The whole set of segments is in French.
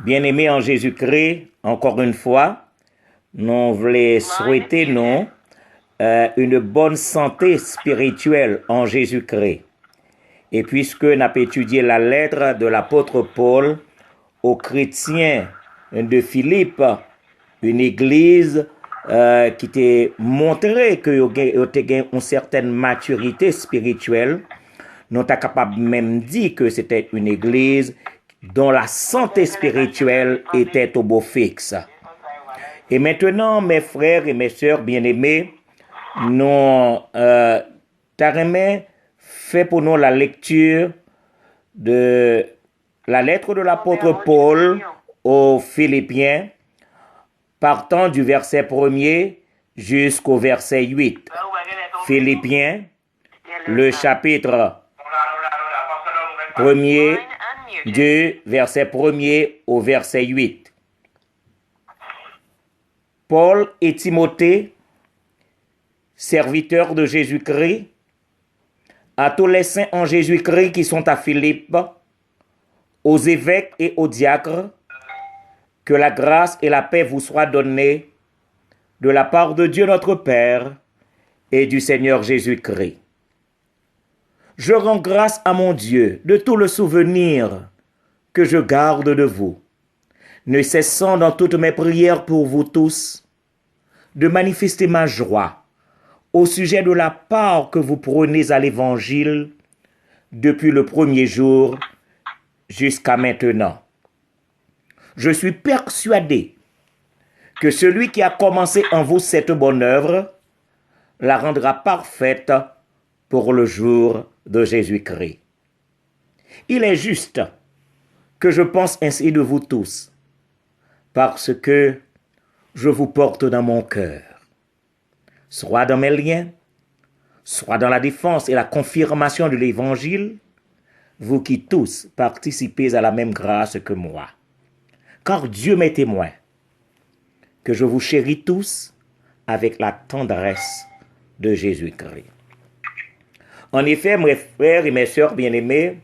Bien-aimés en Jésus-Christ, encore une fois, nous voulons souhaiter nous une bonne santé spirituelle en Jésus-Christ. Et puisque nous avons étudié la lettre de l'apôtre Paul aux chrétiens de Philippe, une église qui t'a montré que vous avez une certaine maturité spirituelle, nous sommes capables même de dire que c'était une église dont la santé spirituelle était au beau fixe. Et maintenant, mes frères et mes sœurs bien-aimés, nous t'arrêtons fait pour nous la lecture de la lettre de l'apôtre Paul aux Philippiens, partant du verset 1er jusqu'au verset 8. Philippiens, le chapitre 1er, du verset 1er au verset 8. Paul et Timothée, serviteurs de Jésus-Christ, à tous les saints en Jésus-Christ qui sont à Philippe, aux évêques et aux diacres, que la grâce et la paix vous soient données de la part de Dieu notre Père et du Seigneur Jésus-Christ. Je rends grâce à mon Dieu de tout le souvenir que je garde de vous, ne cessant dans toutes mes prières pour vous tous de manifester ma joie au sujet de la part que vous prenez à l'Évangile depuis le premier jour jusqu'à maintenant. Je suis persuadé que celui qui a commencé en vous cette bonne œuvre la rendra parfaite pour le jour de Jésus-Christ. Il est juste que je pense ainsi de vous tous, parce que je vous porte dans mon cœur, soit dans mes liens, soit dans la défense et la confirmation de l'Évangile, vous qui tous participez à la même grâce que moi. Car Dieu m'est témoin que je vous chéris tous avec la tendresse de Jésus-Christ. En effet, mes frères et mes sœurs bien-aimés,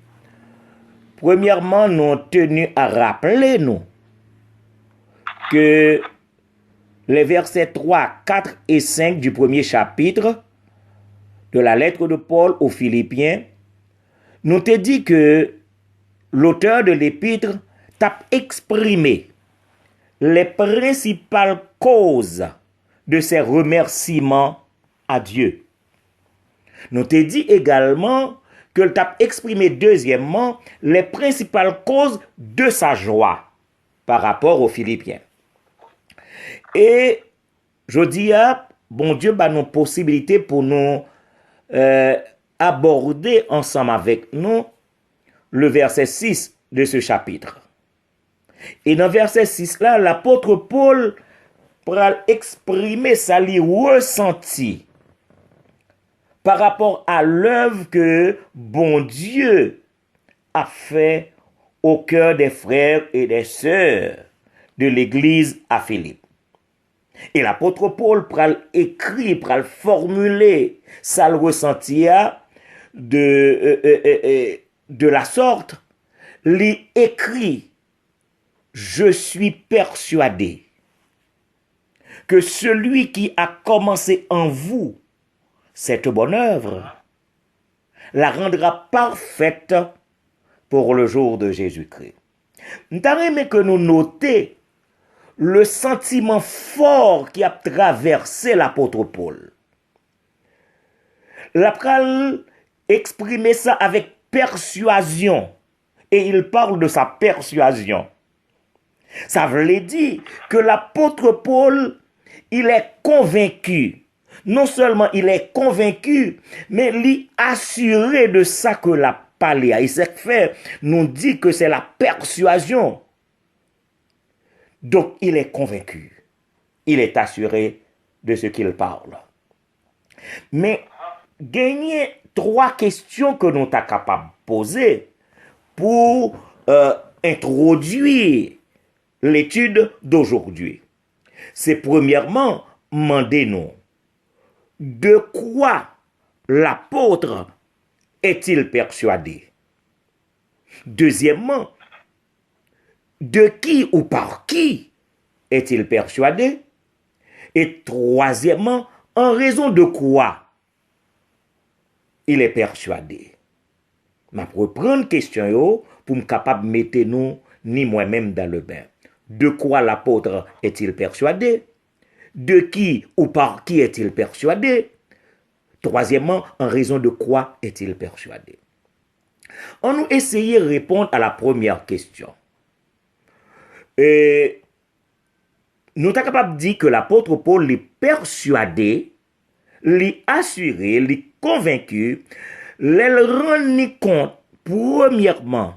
premièrement, nous avons tenu à rappeler nous que les versets 3, 4 et 5 du premier chapitre de la lettre de Paul aux Philippiens nous te dit que l'auteur de l'épître t'a exprimé les principales causes de ses remerciements à Dieu. Nous te dit également que t'a exprimé deuxièmement les principales causes de sa joie par rapport aux Philippiens. Et je dis, bon Dieu, nous possibilité pour nous aborder ensemble avec nous le verset 6 de ce chapitre. Et dans verset 6 là, l'apôtre Paul pourra exprimer sa ressenti par rapport à l'œuvre que bon Dieu a fait au cœur des frères et des sœurs de l'église à Philippe. Et l'apôtre Paul pral écrit, pral formuler sa ressenti de la sorte, lui écrit: je suis persuadé que celui qui a commencé en vous cette bonne œuvre la rendra parfaite pour le jour de Jésus-Christ. Nous avons aimé que nous notions le sentiment fort qui a traversé l'apôtre Paul. L'apôtre exprimé ça avec persuasion, et il parle de sa persuasion. Ça veut dire que l'apôtre Paul, il est convaincu. Non seulement il est convaincu, mais il est assuré de ça que la parlé. Et ce fait nous dit que c'est la persuasion. Donc il est convaincu. Il est assuré de ce qu'il parle. Mais gagner trois questions que nous sommes capables de poser pour introduire l'étude d'aujourd'hui. C'est premièrement, demandez-nous de quoi l'apôtre est-il persuadé? Deuxièmement, de qui ou par qui est-il persuadé? Et troisièmement, en raison de quoi il est persuadé? Je vais reprendre question yo pour me capable mettre nous ni moi-même dans le bain. De quoi l'apôtre est-il persuadé? De qui ou par qui est-il persuadé? Troisièmement, en raison de quoi est-il persuadé? On nous essayer de répondre à la première question. Et nous sommes capables de dire que l'apôtre Paul est persuadé, est assuré, est convaincu, les rend compte, premièrement,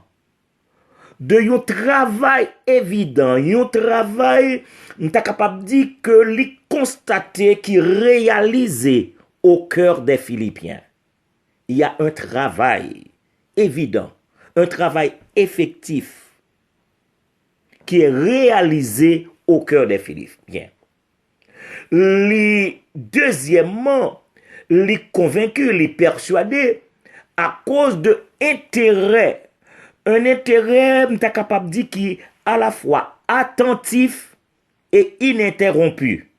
de un travail évident, un travail, nous sommes capables de dire que les constaté, qui réalisé au cœur des Philippiens. Il y a un travail évident, un travail effectif qui est réalisé au cœur des Philippiens. Deuxièmement, les convaincus, les persuadés, à cause de intérêt, un intérêt, tu es capable de dire, qui est à la fois attentif et ininterrompu.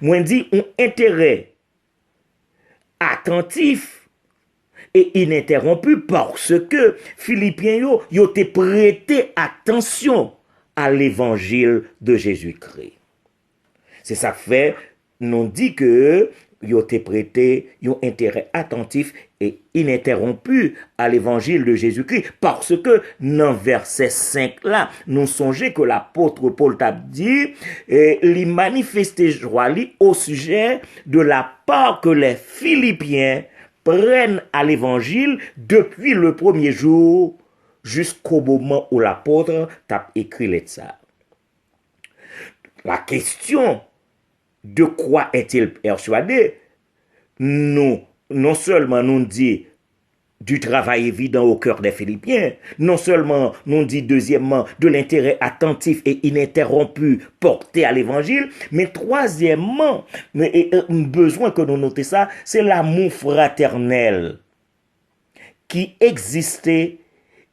Moi, je dis un intérêt attentif et ininterrompu parce que Philippiens yo te prêté attention à l'évangile de Jésus-Christ. C'est ça que fait, nous dit que yo te prêté un intérêt attentif et ininterrompu à l'évangile de Jésus-Christ parce que dans verset 5 là, nous songeons que l'apôtre Paul t'a dit il manifestait joie au sujet de la part que les Philippiens prennent à l'évangile depuis le premier jour jusqu'au moment où l'apôtre t'a écrit les ça. La question de quoi est-il persuadé? Nous, non seulement nous dit du travail évident au cœur des Philippiens, non seulement nous dit deuxièmement de l'intérêt attentif et ininterrompu porté à l'évangile, mais troisièmement, besoin que nous notions ça, c'est l'amour fraternel qui existait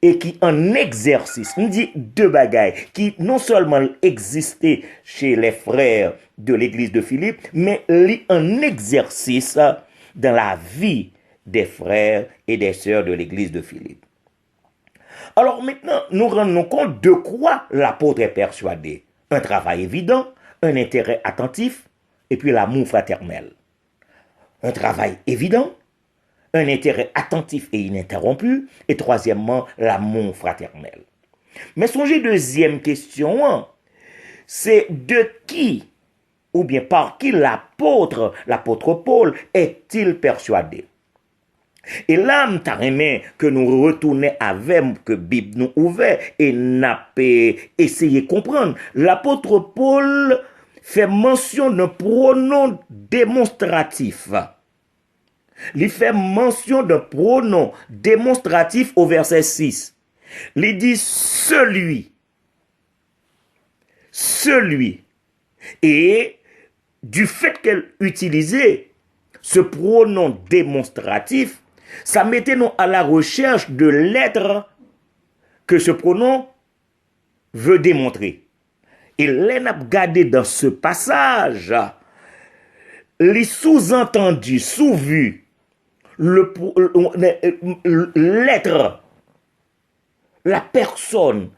et qui en exercice, on dit deux bagailles, qui non seulement existait chez les frères de l'église de Philippe, mais en exercice dans la vie des frères et des sœurs de l'église de Philippe. Alors maintenant, nous rendons compte de quoi l'apôtre est persuadé. Un travail évident, un intérêt attentif, et puis l'amour fraternel. Un travail évident, un intérêt attentif et ininterrompu, et troisièmement, l'amour fraternel. Mais songez deuxième question, c'est de qui, ou bien par qui l'apôtre Paul, est-il persuadé? Et là, m'taremé que nous retournions avec que Bible nous ouvert et n'a pas essayé de comprendre. L'apôtre Paul fait mention d'un pronom démonstratif. Il fait mention d'un pronom démonstratif au verset 6. Il dit celui. Et du fait qu'elle utilisait ce pronom démonstratif, ça mettait nous à la recherche de l'être que ce pronom veut démontrer. Et l'on a regardé dans ce passage, les sous-entendus, sous-vus, l'être, la personne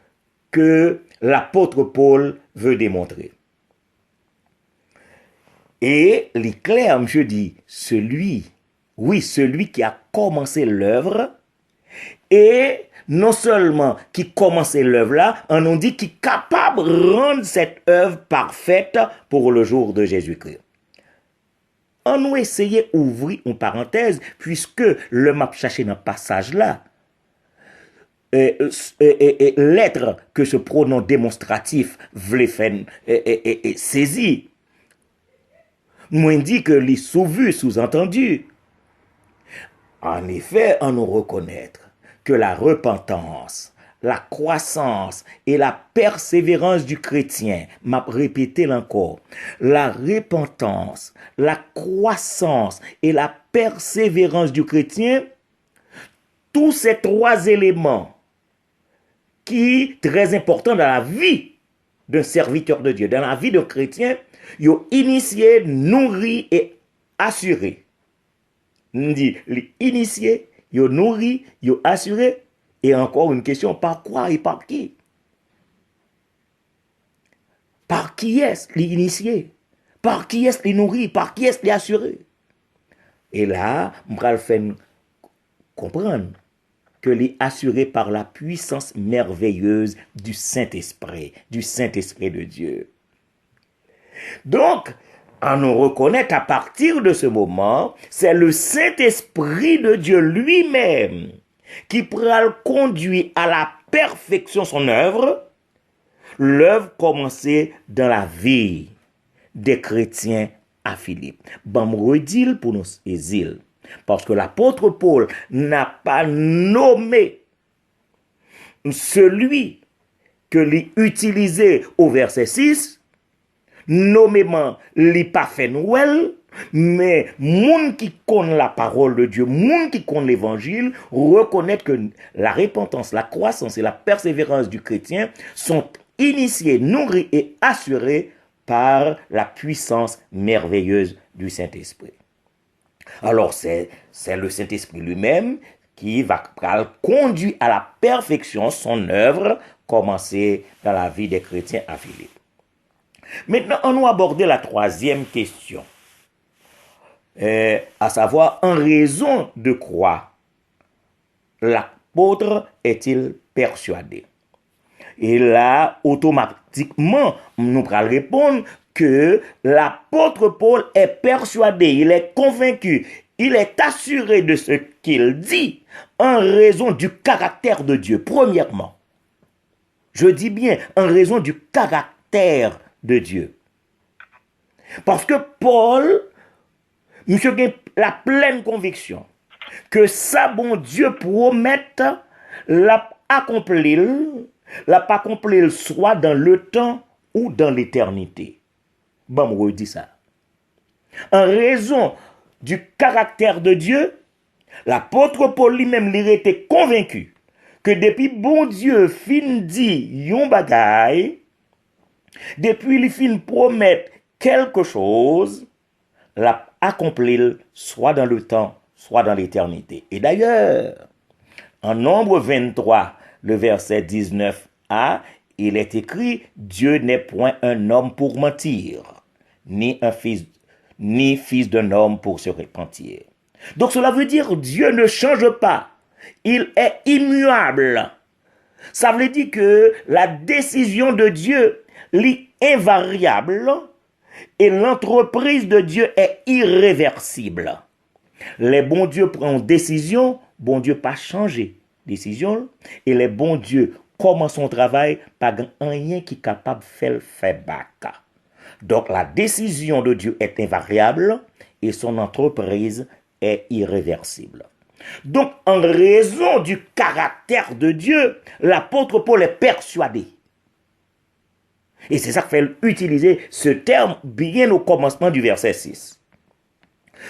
que l'apôtre Paul veut démontrer. Et l'éclair, je dis, celui qui a commencé l'œuvre, et non seulement qui commençait l'œuvre là, on nous dit qu'il est capable de rendre cette œuvre parfaite pour le jour de Jésus-Christ. On nous essayait d'ouvrir une parenthèse, puisque le map cherché dans le passage là, l'être que ce pronom démonstratif voulait faire saisir, moi dit que les sous-vus, sous-entendus. En effet, on nous reconnaître que la repentance, la croissance et la persévérance du chrétien, m'a répété encore, la repentance, la croissance et la persévérance du chrétien, tous ces trois éléments qui est très important dans la vie d'un serviteur de Dieu, dans la vie d'un chrétien, yo initié, nourri et assuré. On dit, initié, yo nourri, yo assuré, et encore une question, par quoi et par qui? Par qui est-ce l'initié? Par qui est-ce nourri? Par qui est-ce assuré? Et là, on va le faire comprendre que les assuré par la puissance merveilleuse du Saint-Esprit de Dieu. Donc, on nous reconnaît à partir de ce moment, c'est le Saint-Esprit de Dieu lui-même qui pourra le conduire à la perfection son œuvre, l'œuvre commencée dans la vie des chrétiens à Philippe. Bon, me redis pour nous saisir. Parce que l'apôtre Paul n'a pas nommé celui que l'y utilisé au verset 6, nommément l'y pas fait Noël, mais moun qui connaît la parole de Dieu, moun qui connaît l'évangile, reconnaît que la repentance, la croissance et la persévérance du chrétien sont initiés, nourris et assurés par la puissance merveilleuse du Saint-Esprit. Alors c'est le Saint-Esprit lui-même qui va conduire à la perfection son œuvre commencée dans la vie des chrétiens à Philippe. Maintenant, on va aborder la troisième question, à savoir, en raison de quoi l'apôtre est-il persuadé? Et là, automatiquement, nous allons répondre que l'apôtre Paul est persuadé, il est convaincu, il est assuré de ce qu'il dit en raison du caractère de Dieu, premièrement. Je dis bien en raison du caractère de Dieu. Parce que Paul, monsieur a la pleine conviction que ça, bon Dieu promette, l'a accomplir soit dans le temps ou dans l'éternité. Bon, on dit ça. En raison du caractère de Dieu, l'apôtre Paul lui-même il était convaincu que depuis bon Dieu fin dit yon bagay, depuis il fin promettre quelque chose, l'a accomplir soit dans le temps, soit dans l'éternité. Et d'ailleurs, en Nombre 23, le verset 19a, il est écrit, Dieu n'est point un homme pour mentir, ni fils d'un homme pour se repentir. Donc cela veut dire Dieu ne change pas. Il est immuable. Ça veut dire que la décision de Dieu est invariable et l'entreprise de Dieu est irréversible. Les bons dieux prennent décision, bon Dieu pas changer décision, et les bons dieux commencent son travail, pas rien qui est capable de faire bac. Donc la décision de Dieu est invariable et son entreprise est irréversible. Donc en raison du caractère de Dieu, l'apôtre Paul est persuadé. Et c'est ça qu'il fait utiliser ce terme bien au commencement du verset 6.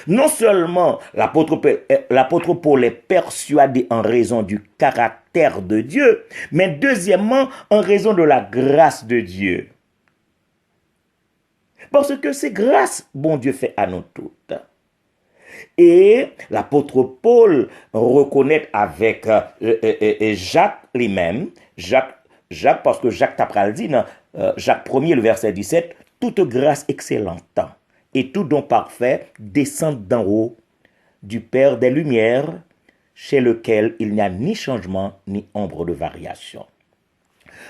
Non seulement l'apôtre Paul est persuadé en raison du caractère de Dieu, mais deuxièmement en raison de la grâce de Dieu. Parce que c'est grâce, bon Dieu fait à nous toutes. Et l'apôtre Paul reconnaît avec Jacques lui-même, Jacques parce que Jacques Tapral dit dans Jacques 1er, le verset 17, toute grâce excellente et tout don parfait descendent d'en haut du Père des Lumières, chez lequel il n'y a ni changement ni ombre de variation.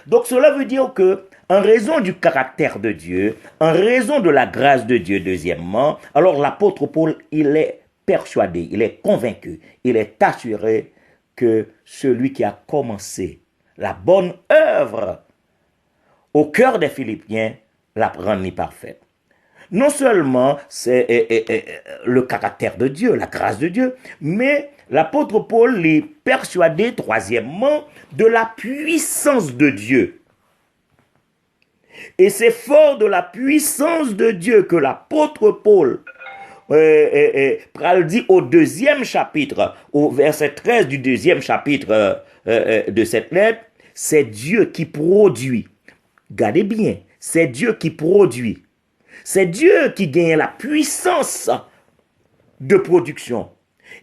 Donc cela veut dire que, en raison du caractère de Dieu, en raison de la grâce de Dieu, deuxièmement, alors l'apôtre Paul, il est persuadé, il est convaincu, il est assuré que celui qui a commencé la bonne œuvre au cœur des Philippiens la rend parfaite. Non seulement c'est le caractère de Dieu, la grâce de Dieu, mais l'apôtre Paul est persuadé, troisièmement, de la puissance de Dieu. Et c'est fort de la puissance de Dieu que l'apôtre Paul dit au deuxième chapitre, au verset 13 du deuxième chapitre de cette lettre, c'est Dieu qui produit. Gardez bien, c'est Dieu qui produit. C'est Dieu qui gagne la puissance de production.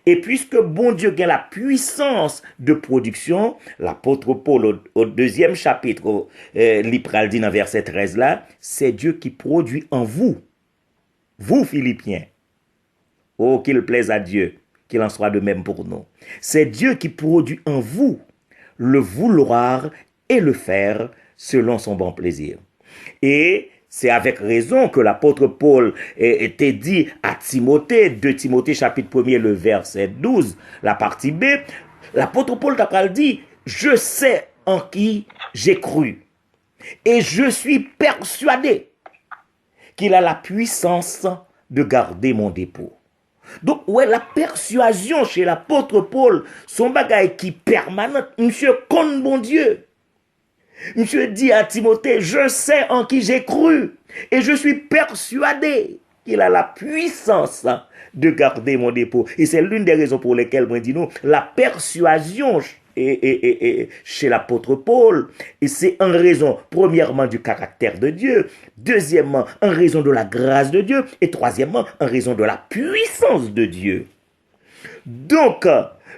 Et puisque bon Dieu gagne la puissance de production, l'apôtre Paul au deuxième chapitre, l'Ipral dit dans verset 13 là, c'est Dieu qui produit en vous, vous Philippiens. Oh, qu'il plaise à Dieu, qu'il en soit de même pour nous. C'est Dieu qui produit en vous le vouloir et le faire selon son bon plaisir. Et c'est avec raison que l'apôtre Paul était dit à Timothée, 2 Timothée chapitre 1er, le verset 12, la partie B, l'apôtre Paul t'a dit, je sais en qui j'ai cru et je suis persuadé qu'il a la puissance de garder mon dépôt. Donc, ouais, la persuasion chez l'apôtre Paul, son bagage qui permanent, monsieur, comme bon Dieu. Monsieur dit à Timothée, je sais en qui j'ai cru et je suis persuadé qu'il a la puissance de garder mon dépôt. Et c'est l'une des raisons pour lesquelles, moi, dis nous, la persuasion chez l'apôtre Paul, et c'est en raison, premièrement, du caractère de Dieu, deuxièmement, en raison de la grâce de Dieu, et troisièmement, en raison de la puissance de Dieu. Donc,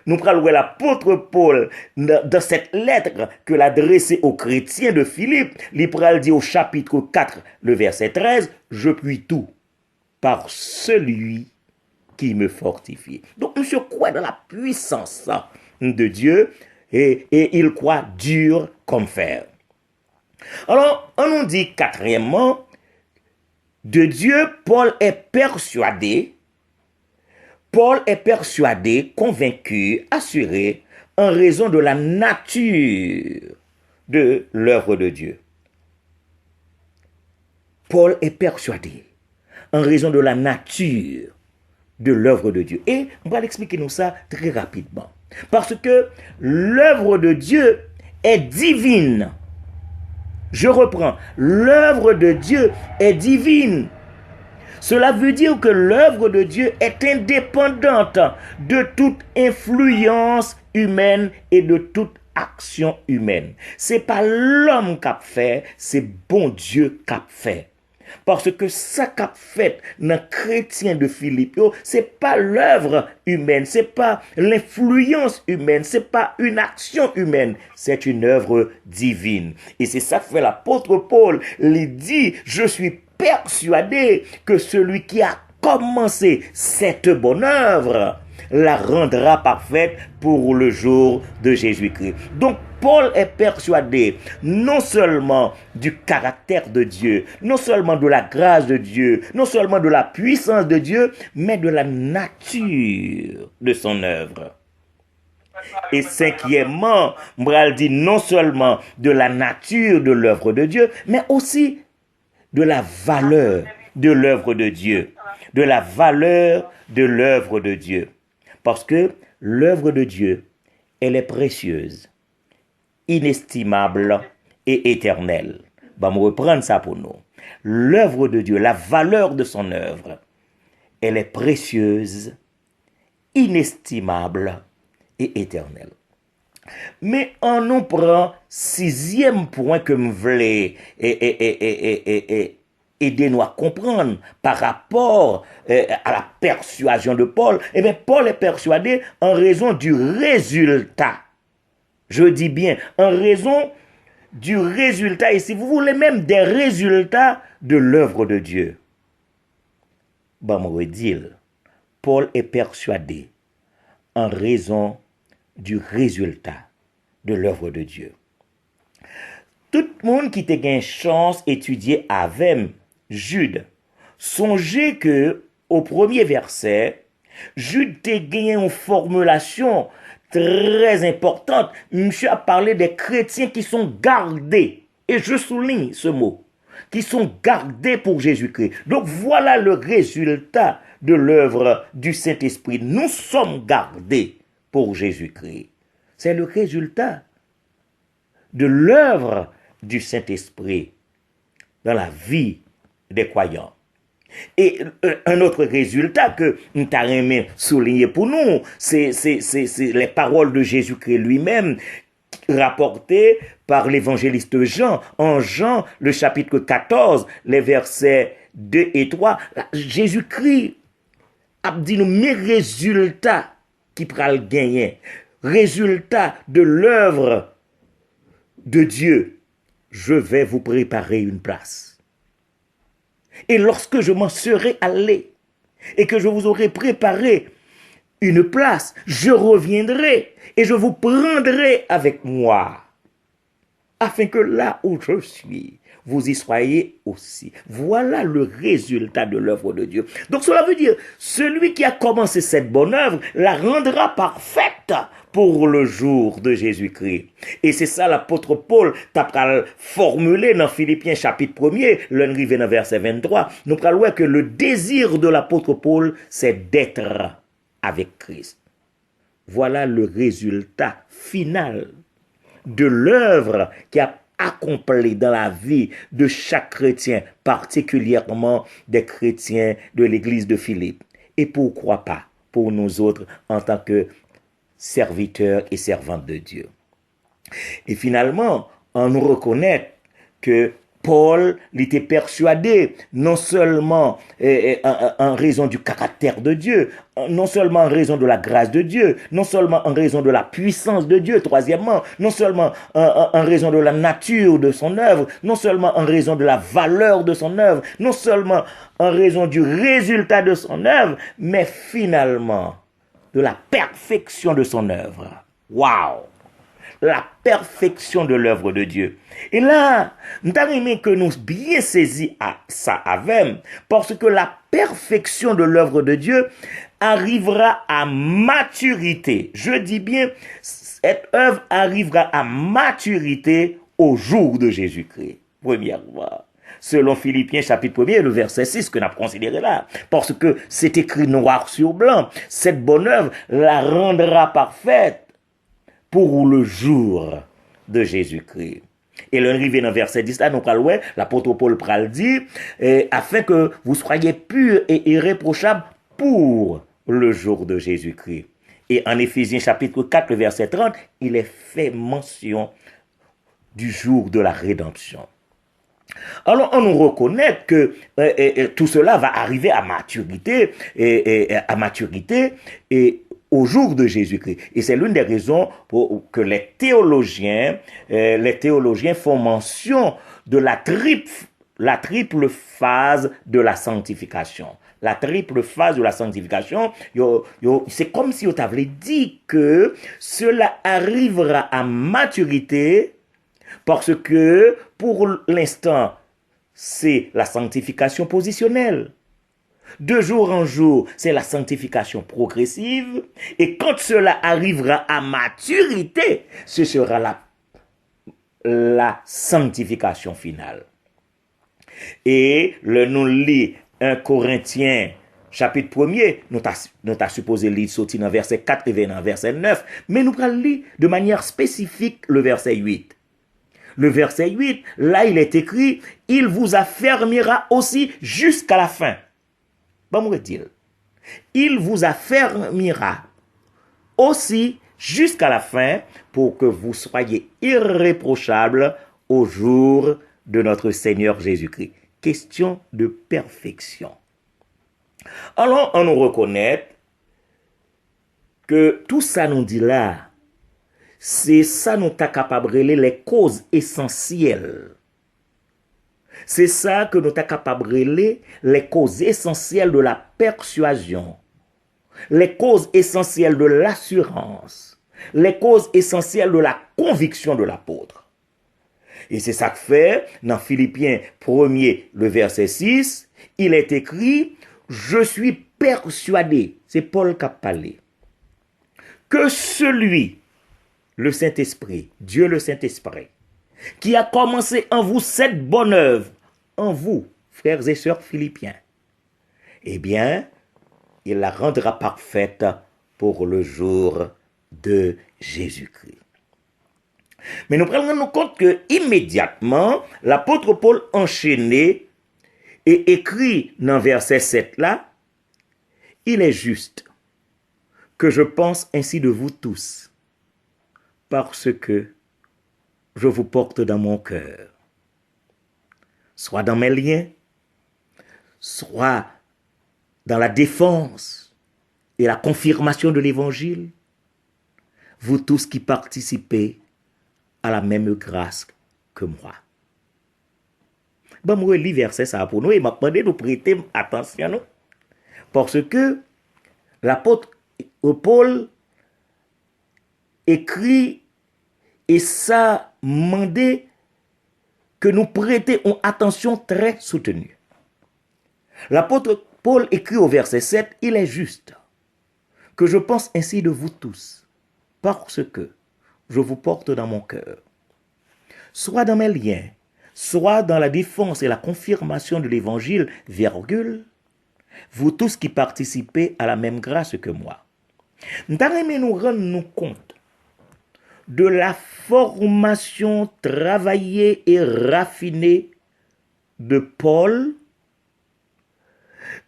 nous prenons l'apôtre Paul dans cette lettre que l'adressait aux chrétiens de Philippe. L'Ipral dit au chapitre 4, le verset 13, « Je puis tout par celui qui me fortifie. » Donc, monsieur croit dans la puissance de Dieu et il croit dur comme fer. Alors, on nous dit quatrièmement, de Dieu, Paul est persuadé, convaincu, assuré, en raison de la nature de l'œuvre de Dieu. Paul est persuadé, en raison de la nature de l'œuvre de Dieu. Et on va l'expliquer nous ça très rapidement. Parce que l'œuvre de Dieu est divine. Je reprends, l'œuvre de Dieu est divine. Cela veut dire que l'œuvre de Dieu est indépendante de toute influence humaine et de toute action humaine. C'est pas l'homme qui a fait, c'est bon Dieu qui a fait. Parce que ça qu'a fait dans chrétien de Philippe, c'est pas l'œuvre humaine, c'est pas l'influence humaine, c'est pas une action humaine, c'est une œuvre divine. Et c'est ça que fait l'apôtre Paul, il dit, je suis persuadé que celui qui a commencé cette bonne œuvre la rendra parfaite pour le jour de Jésus-Christ. Donc, Paul est persuadé non seulement du caractère de Dieu, non seulement de la grâce de Dieu, non seulement de la puissance de Dieu, mais de la nature de son œuvre. Et cinquièmement, Mbral dit non seulement de la nature de l'œuvre de Dieu, mais aussi de la valeur de l'œuvre de Dieu. De la valeur de l'œuvre de Dieu. Parce que l'œuvre de Dieu, elle est précieuse, inestimable et éternelle. On va reprendre ça pour nous. L'œuvre de Dieu, la valeur de son œuvre, elle est précieuse, inestimable et éternelle. Mais on nous prend sixième point que me voulais aider nous à comprendre par rapport à la persuasion de Paul. Eh bien, Paul est persuadé en raison du résultat. Je dis bien, en raison du résultat, et si vous voulez même des résultats de l'œuvre de Dieu. Bon, moi, dire, Paul est persuadé en raison du résultat de l'œuvre de Dieu. Tout le monde qui te gagne chance étudier avec Jude, songez que au premier verset, Jude te gagné une formulation très importante. Monsieur a parlé des chrétiens qui sont gardés, et je souligne ce mot, qui sont gardés pour Jésus-Christ. Donc voilà le résultat de l'œuvre du Saint-Esprit. Nous sommes gardés pour Jésus-Christ. C'est le résultat de l'œuvre du Saint-Esprit dans la vie des croyants. Et un autre résultat que nous avons souligné pour nous, c'est les paroles de Jésus-Christ lui-même rapportées par l'évangéliste Jean. En Jean, le chapitre 14, les versets 2 et 3, Jésus-Christ a dit nous mes résultats qui pral gagner, résultats de l'œuvre de Dieu. Je vais vous préparer une place. Et lorsque je m'en serai allé et que je vous aurai préparé une place, je reviendrai et je vous prendrai avec moi, afin que là où je suis, vous y soyez aussi. Voilà le résultat de l'œuvre de Dieu. Donc cela veut dire, celui qui a commencé cette bonne œuvre la rendra parfaite pour le jour de Jésus-Christ. Et c'est ça l'apôtre Paul t'a formulé dans Philippiens chapitre 1er, l'enrivé dans verset 23. Nous parlons que le désir de l'apôtre Paul, c'est d'être avec Christ. Voilà le résultat final de l'œuvre qui a accompli dans la vie de chaque chrétien, particulièrement des chrétiens de l'église de Philippe. Et pourquoi pas pour nous autres en tant que serviteurs et servantes de Dieu. Et finalement, on nous reconnaît que Paul était persuadé, non seulement en raison du caractère de Dieu, non seulement en raison de la grâce de Dieu, non seulement en raison de la puissance de Dieu, troisièmement, non seulement en raison de la nature de son œuvre, non seulement en raison de la valeur de son œuvre, non seulement en raison du résultat de son œuvre, mais finalement de la perfection de son œuvre. Waouh! La perfection de l'œuvre de Dieu. Et là, nous avons aimé que nous bien saisi à ça avec, parce que la perfection de l'œuvre de Dieu arrivera à maturité. Je dis bien, cette œuvre arrivera à maturité au jour de Jésus-Christ. Premièrement. Selon Philippiens chapitre 1er, le verset 6 que nous avons considéré là. Parce que c'est écrit noir sur blanc. Cette bonne œuvre la rendra parfaite pour le jour de Jésus-Christ. Et l'arrivée dans verset 10, là, nous parlons, l'apôtre Paul pral dit, afin que vous soyez purs et irréprochables pour le jour de Jésus-Christ. Et en Éphésiens chapitre 4, le verset 30, il est fait mention du jour de la rédemption. Alors, on nous reconnaît que tout cela va arriver à maturité, et au jour de Jésus-Christ. Et c'est l'une des raisons pour que les théologiens font mention de la triple phase de la sanctification. La triple phase de la sanctification, c'est comme si on t'avait dit que cela arrivera à maturité parce que pour l'instant, c'est la sanctification positionnelle. De jour en jour, c'est la sanctification progressive. Et quand cela arrivera à maturité, ce sera la sanctification finale. Et nous lit 1 Corinthiens chapitre 1er, nous t'as supposé lire sorti dans verset 4 et dans verset 9, mais nous allons lire de manière spécifique le verset 8. Le verset 8, là il est écrit, il vous affermira aussi jusqu'à la fin. Bon, dit-il. Il vous affermira aussi jusqu'à la fin pour que vous soyez irréprochables au jour de notre Seigneur Jésus-Christ. Question de perfection. Alors, on nous reconnaît que tout ça nous dit là, c'est ça nous t'a capable de les causes essentielles. C'est ça que nous t'a capable de les causes essentielles de la persuasion, les causes essentielles de l'assurance, les causes essentielles de la conviction de l'apôtre. Et c'est ça que fait, dans Philippiens 1er, le verset 6, il est écrit, je suis persuadé, c'est Paul qui a parlé, que celui, le Saint-Esprit, Dieu le Saint-Esprit, qui a commencé en vous cette bonne œuvre, en vous, frères et sœurs philippiens, eh bien, il la rendra parfaite pour le jour de Jésus-Christ. Mais nous prenons compte que immédiatement, l'apôtre Paul enchaîné et écrit dans verset 7 là, il est juste que je pense ainsi de vous tous, parce que je vous porte dans mon cœur. Soit dans mes liens, soit dans la défense et la confirmation de l'évangile, vous tous qui participez à la même grâce que moi. Bon, moi, je lis verset ça pour nous et m'a demandé de prêter attention, non? Parce que l'apôtre Paul écrit et ça demandé que nous prêtions attention très soutenue. L'apôtre Paul écrit au verset 7, il est juste que je pense ainsi de vous tous, parce que je vous porte dans mon cœur, soit dans mes liens, soit dans la défense et la confirmation de l'évangile, virgule, vous tous qui participez à la même grâce que moi. Nous nous rendre compte de la formation travaillée et raffinée de Paul,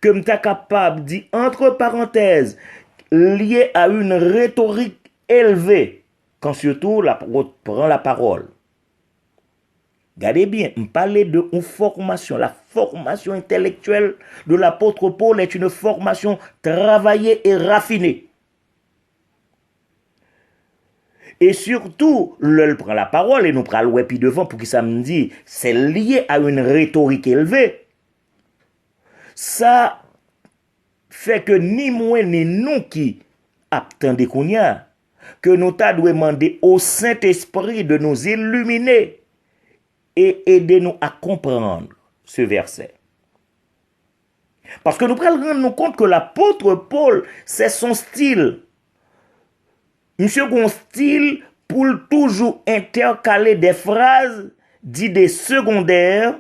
que nous sommes capables de dire, entre parenthèses, lié à une rhétorique élevée, quand surtout l'apôtre prend la parole. Regardez bien, on parlait de une formation. La formation intellectuelle de l'apôtre Paul est une formation travaillée et raffinée. Et surtout, l'on prend la parole et nous prenons le puis devant pour que ça me dise, c'est lié à une rhétorique élevée. Ça fait que ni moi ni nous qui attendons qu'on y a, que nous devons demander au Saint-Esprit de nous illuminer et aider nous à comprendre ce verset. Parce que nous prenons rendre compte que l'apôtre Paul, c'est son style. Monsieur a un style pour toujours intercaler des phrases d'idées secondaires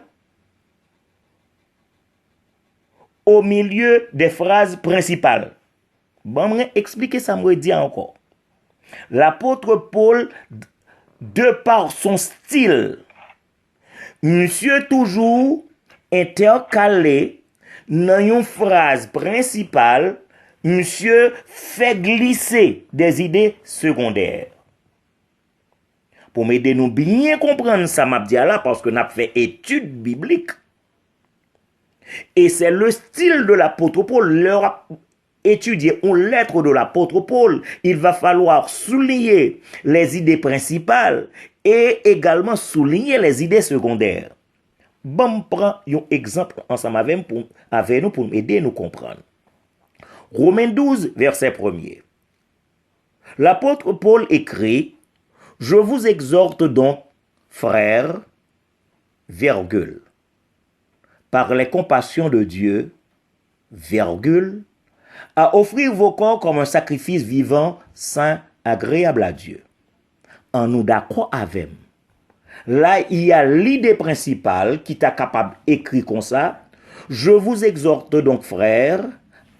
au milieu des phrases principales. Bon, je vais expliquer ça, je vais dire encore. L'apôtre Paul, de par son style, monsieur toujours intercalé dans une phrase principale, monsieur fait glisser des idées secondaires. Pour m'aider nous bien comprendre ça, m'a dit là, parce que nous avons fait études bibliques. Et c'est le style de l'apôtre Paul. Leur étudier une lettre de l'apôtre Paul, il va falloir souligner les idées principales et également souligner les idées secondaires. Bon, prend un exemple ensemble avec nous pour m'aider à nous comprendre. Romains 12, verset 1er. L'apôtre Paul écrit, « Je vous exhorte donc, frères, virgule, par les compassions de Dieu, virgule, à offrir vos corps comme un sacrifice vivant, saint, agréable à Dieu. » En nous d'accord avec. Là, il y a l'idée principale qui t'a capable d'écrire comme ça. « Je vous exhorte donc, frères,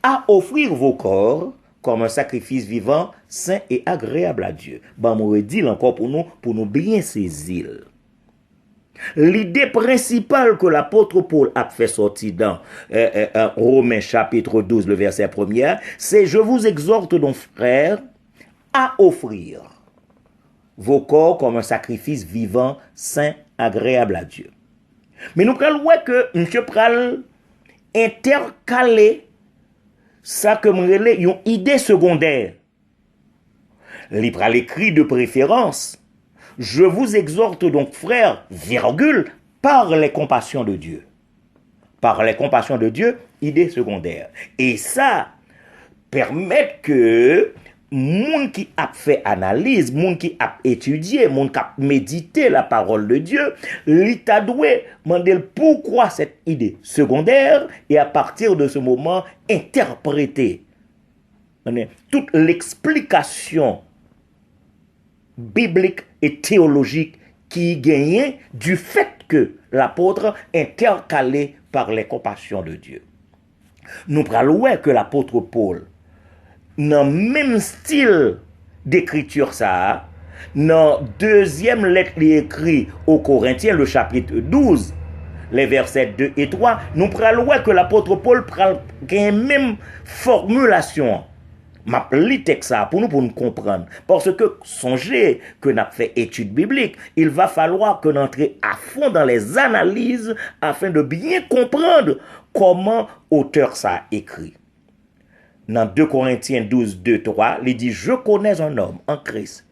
à offrir vos corps comme un sacrifice vivant, saint et agréable à Dieu. » Ben, moi, dit encore pour nous bien saisir. L'idée principale que l'apôtre Paul a fait sortir dans Romains chapitre 12, le verset 1er, c'est « Je vous exhorte donc, frères, à offrir vos corps comme un sacrifice vivant, saint, agréable à Dieu. » Mais nous prenons que M. Pral intercalé ça que m'relé une idée secondaire. Il pral écrit de préférence. Je vous exhorte donc, frères, virgule, par les compassions de Dieu. Par les compassions de Dieu, idée secondaire. Et ça permet que moun qui a fait analyse, moun qui a étudié, moun qui a médité la parole de Dieu, l'état doué demander pourquoi cette idée secondaire et à partir de ce moment interpréter toute l'explication biblique et théologique qui gagnait du fait que l'apôtre intercalé par les compassions de Dieu. Nous prenons que l'apôtre Paul dans le même style d'écriture ça, dans deuxième lettre écrite aux Corinthiens, le chapitre 12, les versets 2 et 3, nous prenons que l'apôtre Paul prend la même formulation. m'a li texte ça pour nous comprendre. Parce que songez que nous avons fait étude biblique, il va falloir que nous entrions à fond dans les analyses afin de bien comprendre comment auteur ça a écrit. Dans 2 Corinthiens 12, 2, 3, il dit, je connais un homme en Christ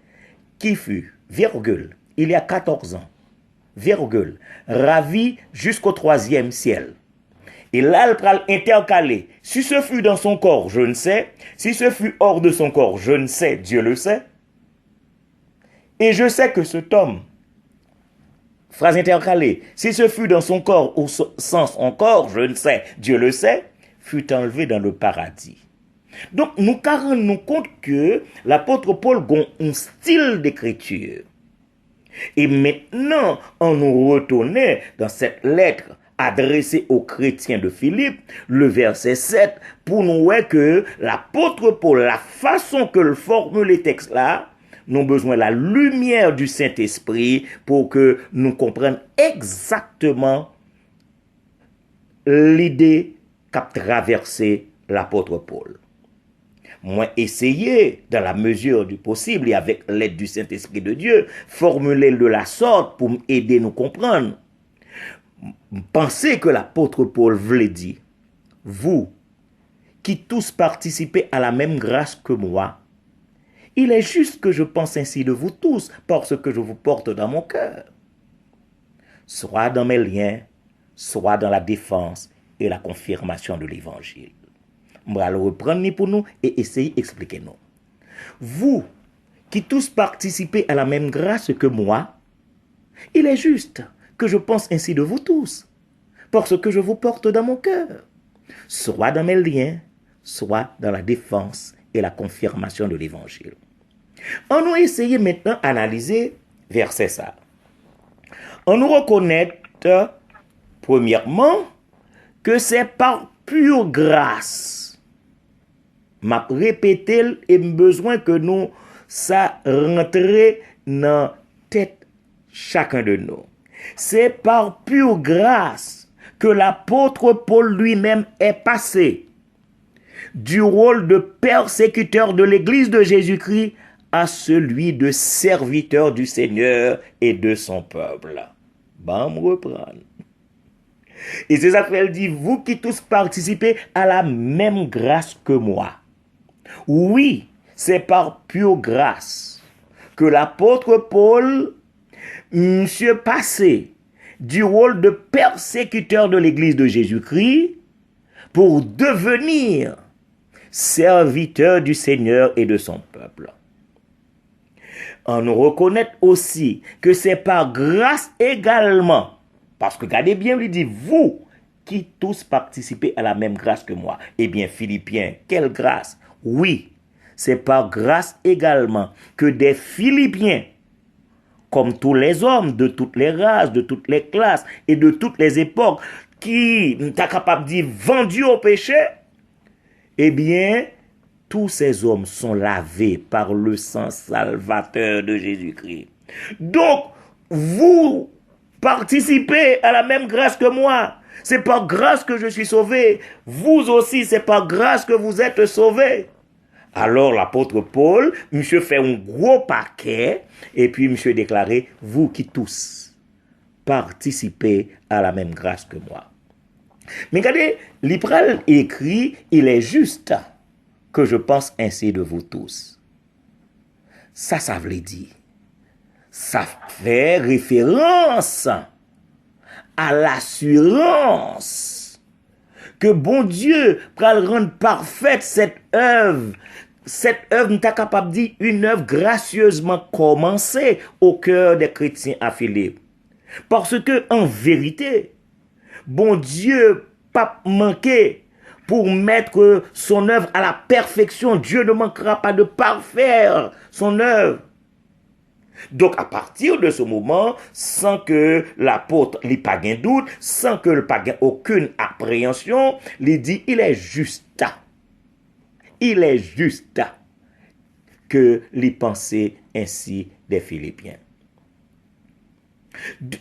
qui fut, virgule, il y a 14 ans, virgule, ravi jusqu'au 3e ciel. Et là, il va intercaler. Si ce fut dans son corps, je ne sais. Si ce fut hors de son corps, je ne sais. Dieu le sait. Et je sais que cet homme, phrase intercalée, si ce fut dans son corps ou sans son corps, je ne sais. Dieu le sait, fut enlevé dans le paradis. Donc, nous rendons compte que l'apôtre Paul a un style d'écriture. Et maintenant, on nous retourne dans cette lettre adressée aux chrétiens de Philippe, le verset 7, pour nous voir que l'apôtre Paul, la façon que le formule les textes là, nous avons besoin de la lumière du Saint-Esprit pour que nous comprenions exactement l'idée qu'a traversé l'apôtre Paul. Moi, essayer, dans la mesure du possible et avec l'aide du Saint-Esprit de Dieu, formuler de la sorte pour m'aider nous comprendre. Pensez que l'apôtre Paul voulait dire, vous qui tous participez à la même grâce que moi, il est juste que je pense ainsi de vous tous parce que je vous porte dans mon cœur. Soit dans mes liens, soit dans la défense et la confirmation de l'évangile. On va le reprendre pour nous et essayer d'expliquer nous. Vous qui tous participez à la même grâce que moi, il est juste que je pense ainsi de vous tous, parce que je vous porte dans mon cœur, soit dans mes liens, soit dans la défense et la confirmation de l'évangile. On nous essayer maintenant d'analyser verset ça. On nous reconnaît, premièrement, que c'est par pure grâce. M'a répété et besoin que nous ça rentre dans tête chacun de nous. C'est par pure grâce que l'apôtre Paul lui-même est passé du rôle de persécuteur de l'Église de Jésus-Christ à celui de serviteur du Seigneur et de son peuple. Bon, me reprendre. Et c'est ça qu'elle dit, vous qui tous participez à la même grâce que moi. Oui, c'est par pure grâce que l'apôtre Paul, monsieur passé du rôle de persécuteur de l'Église de Jésus-Christ pour devenir serviteur du Seigneur et de son peuple. On nous reconnaît aussi que c'est par grâce également, parce que regardez bien, il dit, vous qui tous participez à la même grâce que moi. Eh bien, Philippiens, quelle grâce! Oui, c'est par grâce également que des Philippiens, comme tous les hommes de toutes les races, de toutes les classes et de toutes les époques, qui sont capables de dire vendus au péché, eh bien, tous ces hommes sont lavés par le sang salvateur de Jésus-Christ. Donc, vous participez à la même grâce que moi. C'est par grâce que je suis sauvé. Vous aussi, c'est par grâce que vous êtes sauvés. Alors l'apôtre Paul, monsieur fait un gros paquet, et puis monsieur déclaré, vous qui tous participez à la même grâce que moi. Mais regardez, l'Ipral écrit, il est juste que je pense ainsi de vous tous. Ça veut dire, ça fait référence à l'assurance que bon Dieu va rendre parfaite cette œuvre. Cette œuvre n'est pas capable de dire une œuvre gracieusement commencée au cœur des chrétiens à Philippe. Parce que, en vérité, bon Dieu pas manqué pour mettre son œuvre à la perfection. Dieu ne manquera pas de parfaire son œuvre. Donc, à partir de ce moment, sans que l'apôtre n'ait pas de doute, sans que le pas aucune appréhension, il dit, il est juste. Il est juste que les pensées ainsi des Philippiens.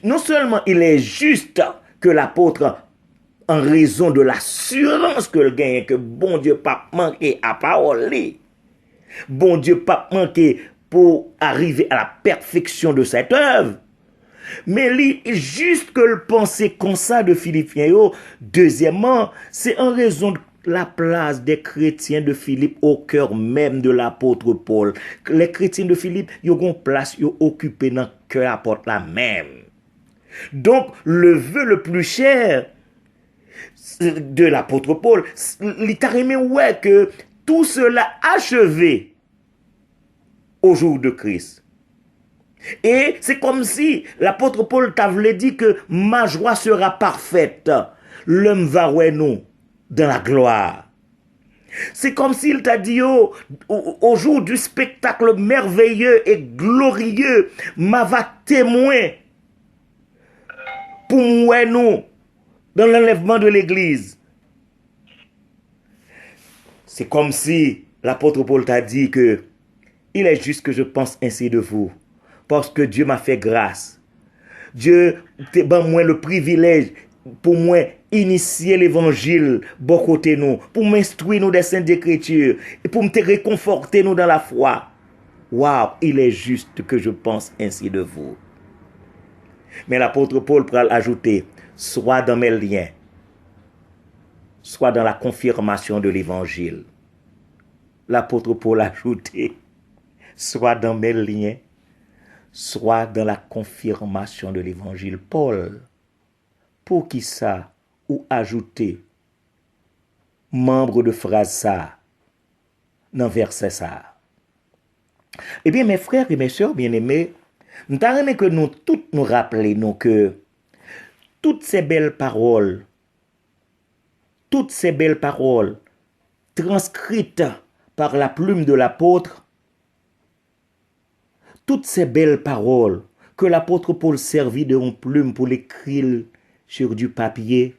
Non seulement il est juste que l'apôtre, en raison de l'assurance que le gagne, que bon Dieu pas manqué à parole, Bon Dieu pas manqué pour arriver à la perfection de cette œuvre. Mais lui, juste que le penser comme ça de Philippiens, deuxièmement, c'est en raison de la place des chrétiens de Philippe au cœur même de l'apôtre Paul. Les chrétiens de Philippe, ils ont une place, ils ont occupé dans le cœur de l'apôtre là même. Donc, le vœu le plus cher de l'apôtre Paul, il t'a remis ouais que tout cela achevé au jour de Christ. Et c'est comme si l'apôtre Paul t'avait dit que ma joie sera parfaite. L'homme va ouais nous dans la gloire. C'est comme s'il t'a dit au jour du spectacle merveilleux et glorieux, ma va témoin pour moi nous dans l'enlèvement de l'église. C'est comme si l'apôtre Paul t'a dit que il est juste que je pense ainsi de vous. Parce que Dieu m'a fait grâce. Dieu t'a donné moi le privilège pour moi initier l'évangile bon côté nous, pour m'instruire nous des saintes écritures et pour me réconforter nous dans la foi. Waouh, il est juste que je pense ainsi de vous. Mais l'apôtre Paul pourra ajouter, soit dans mes liens, soit dans la confirmation de l'évangile. L'apôtre Paul a ajouté, soit dans mes liens, soit dans la confirmation de l'évangile. Paul, pour qui ça, ou ajouter, membre de phrase ça, dans verset ça. Eh bien, mes frères et mes sœurs bien-aimés, nous t'aimerais que nous toutes nous rappelions que toutes ces belles paroles transcrites par la plume de l'apôtre, toutes ces belles paroles que l'apôtre Paul servit de plume pour l'écrire sur du papier,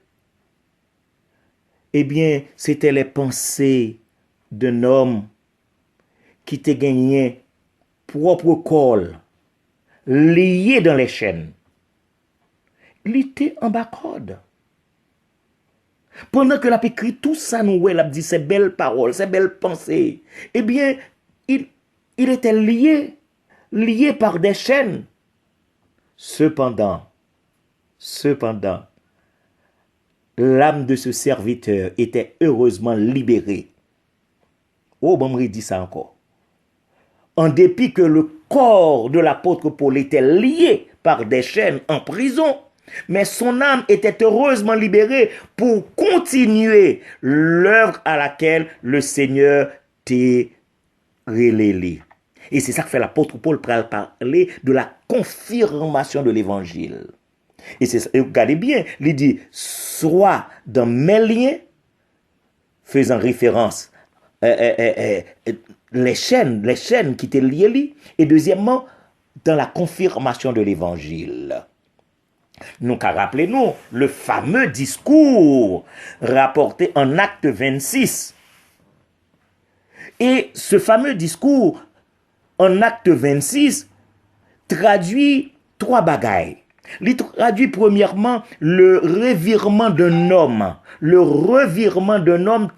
eh bien, c'était les pensées d'un homme qui t'a gagné propre col, lié dans les chaînes. Il était en bas code. Pendant que l'a écrit tout ça, nous, il a dit ces belles paroles, ces belles pensées, eh bien, il était lié par des chaînes. Cependant, l'âme de ce serviteur était heureusement libérée. Oh, bon, il dit ça encore. En dépit que le corps de l'apôtre Paul était lié par des chaînes en prison, mais son âme était heureusement libérée pour continuer l'œuvre à laquelle le Seigneur t'a relélé. Et c'est ça que fait l'apôtre Paul pour parler de la confirmation de l'évangile. Et regardez bien, il dit, soit dans mes liens, faisant référence les chaînes qui étaient liées, et deuxièmement, dans la confirmation de l'évangile. Nous, rappelez-nous, le fameux discours rapporté en Acte 26. Et ce fameux discours en Acte 26 traduit trois bagailles. Il traduit premièrement le revirement d'un homme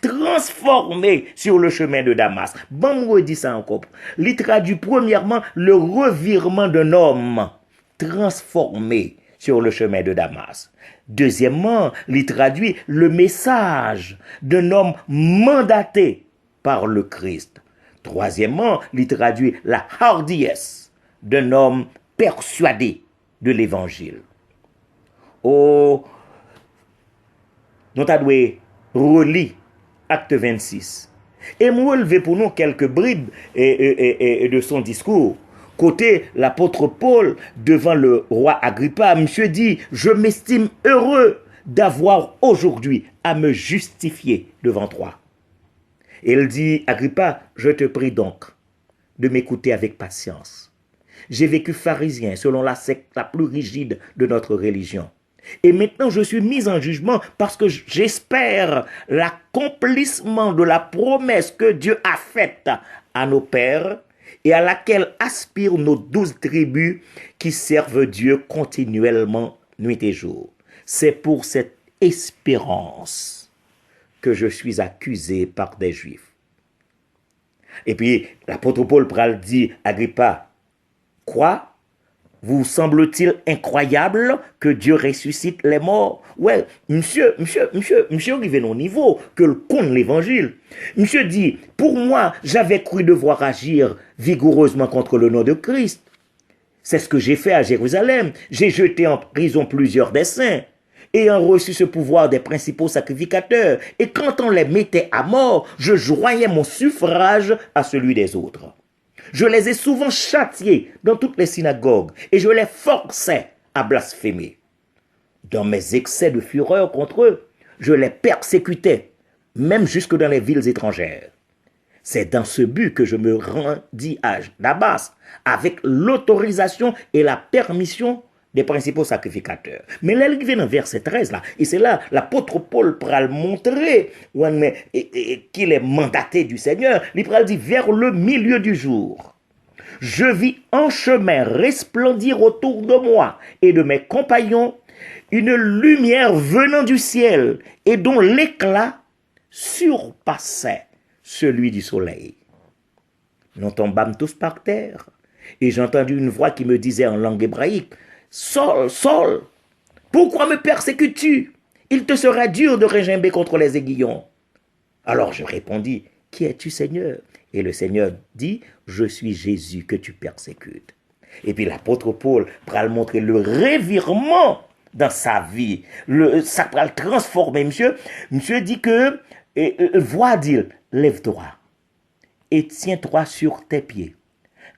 transformé sur le chemin de Damas. Bon, on dit ça encore. Il traduit premièrement le revirement d'un homme transformé sur le chemin de Damas. Deuxièmement, il traduit le message d'un homme mandaté par le Christ. Troisièmement, il traduit la hardiesse d'un homme persuadé de l'évangile. Oh, nous avons relire Acte 26. Et moi, relever pour nous quelques bribes de son discours. Côté l'apôtre Paul, devant le roi Agrippa, monsieur dit, je m'estime heureux d'avoir aujourd'hui à me justifier devant toi. Et il dit, Agrippa, je te prie donc de m'écouter avec patience. J'ai vécu pharisien selon la secte la plus rigide de notre religion. Et maintenant, je suis mis en jugement parce que j'espère l'accomplissement de la promesse que Dieu a faite à nos pères et à laquelle aspirent nos 12 tribus qui servent Dieu continuellement nuit et jour. C'est pour cette espérance que je suis accusé par des Juifs. Et puis, l'apôtre Paul pral dit, Agrippa, quoi? Vous semble-t-il incroyable que Dieu ressuscite les morts? Ouais, monsieur, arrivé au niveau que le compte l'évangile. Monsieur dit, pour moi, j'avais cru devoir agir vigoureusement contre le nom de Christ. C'est ce que j'ai fait à Jérusalem. J'ai jeté en prison plusieurs des saints, ayant reçu ce pouvoir des principaux sacrificateurs. Et quand on les mettait à mort, je joignais mon suffrage à celui des autres. Je les ai souvent châtiés dans toutes les synagogues et je les forçais à blasphémer. Dans mes excès de fureur contre eux, je les persécutais, même jusque dans les villes étrangères. C'est dans ce but que je me rendis à Damas avec l'autorisation et la permission des principaux sacrificateurs. Mais là, il vient dans verset 13, là, et c'est là l'apôtre Paul pral montrer qu'il est mandaté du Seigneur. Il pral dit vers le milieu du jour. Je vis en chemin resplendir autour de moi et de mes compagnons une lumière venant du ciel et dont l'éclat surpassait celui du soleil. Nous tombâmes tous par terre et j'ai entendu une voix qui me disait en langue hébraïque, Saul, Saul, pourquoi me persécutes-tu? Il te sera dur de régimber contre les aiguillons. Alors je répondis, qui es-tu, Seigneur? Et le Seigneur dit, je suis Jésus que tu persécutes. Et puis l'apôtre Paul va le montrer le revirement dans sa vie. Ça va le transformer. Monsieur dit que, voix dit, lève-toi et tiens-toi sur tes pieds,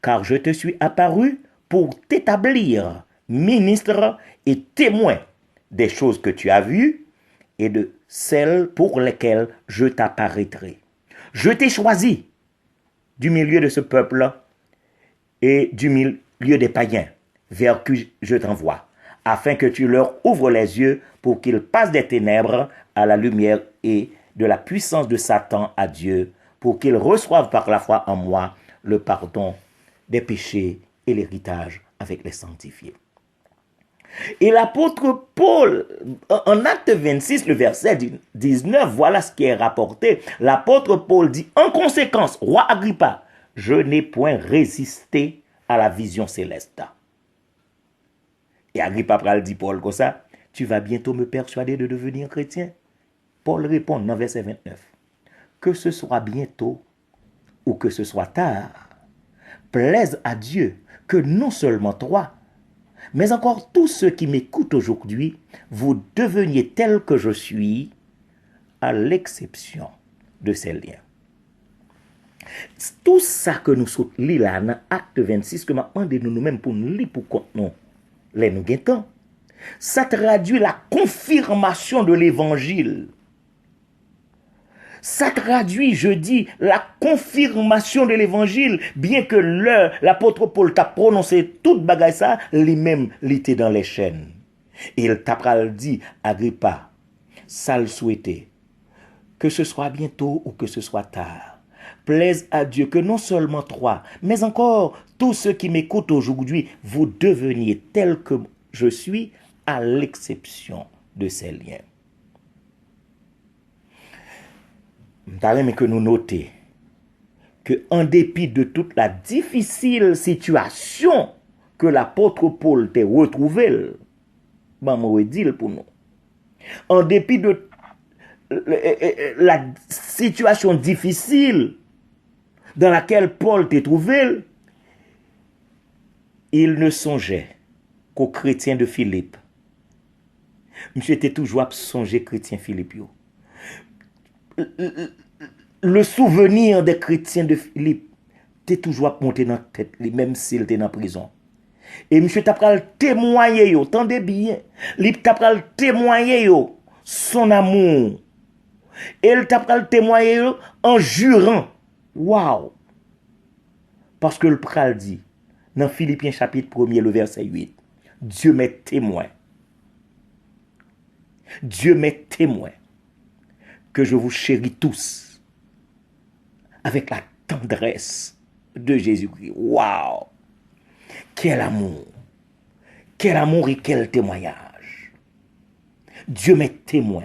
car je te suis apparu pour t'établir ministre et témoin des choses que tu as vues et de celles pour lesquelles je t'apparaîtrai. Je t'ai choisi du milieu de ce peuple et du milieu des païens vers qui je t'envoie, afin que tu leur ouvres les yeux pour qu'ils passent des ténèbres à la lumière et de la puissance de Satan à Dieu, pour qu'ils reçoivent par la foi en moi le pardon des péchés et l'héritage avec les sanctifiés. Et l'apôtre Paul, en acte 26, le verset 19, voilà ce qui est rapporté. L'apôtre Paul dit, en conséquence, roi Agrippa, je n'ai point résisté à la vision céleste. Et Agrippa pral dit Paul comme ça, tu vas bientôt me persuader de devenir chrétien. Paul répond dans verset 29, que ce soit bientôt ou que ce soit tard, plaise à Dieu que non seulement toi, mais encore tous ceux qui m'écoutent aujourd'hui, vous deveniez tels que je suis, à l'exception de ces liens. Tout ça que nous sommes là dans acte 26, que maintenant nous-mêmes pour nous lire pour nous les nous guettons, ça traduit la confirmation de l'évangile. Ça traduit, je dis, la confirmation de l'évangile, bien que l'apôtre Paul t'a prononcé toute bagaille ça, lui-même, il était dans les chaînes. Et il t'a dit, Agrippa, ça le souhaitait, que ce soit bientôt ou que ce soit tard. Plaise à Dieu que non seulement toi, mais encore tous ceux qui m'écoutent aujourd'hui, vous deveniez tels que je suis, à l'exception de ces liens. Mais que nous notions que en dépit de toute la difficile situation que l'apôtre Paul t'a retrouvé, pour nous, en dépit de la situation difficile dans laquelle Paul t'a trouvé, il ne songeait qu'aux chrétiens de Philippe. Monsieur était toujours à songer chrétien Philippe. Le souvenir des chrétiens de Philippe t'est toujours monté dans la tête, même s'il était en prison. Et monsieur t'a pral témoigner, tendez bien, il t'a pral témoigner son amour. Et il t'a pral témoigner en jurant. Waouh! Parce que le pral dit, dans Philippiens chapitre 1er, le verset 8, Dieu m'est témoin. Dieu m'est témoin que je vous chéris tous avec la tendresse de Jésus-Christ. Waouh! Quel amour! Quel amour et quel témoignage! Dieu m'est témoin.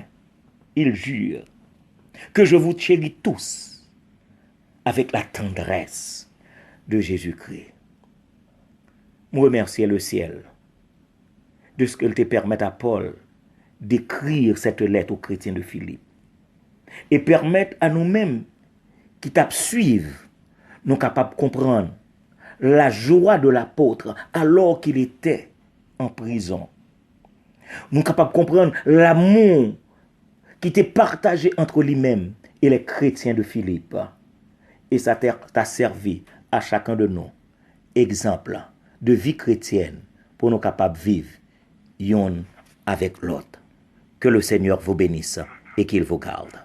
Il jure que je vous chéris tous avec la tendresse de Jésus-Christ. Je remercie le ciel de ce qu'il te permet à Paul d'écrire cette lettre aux chrétiens de Philippe et permettre à nous-mêmes qui suivent, nous capables de comprendre la joie de l'apôtre alors qu'il était en prison. Nous sommes capables de comprendre l'amour qui était partagé entre lui-même et les chrétiens de Philippe. Et ça t'a servi à chacun de nous exemple de vie chrétienne pour nous capables de vivre l'un avec l'autre. Que le Seigneur vous bénisse et qu'il vous garde.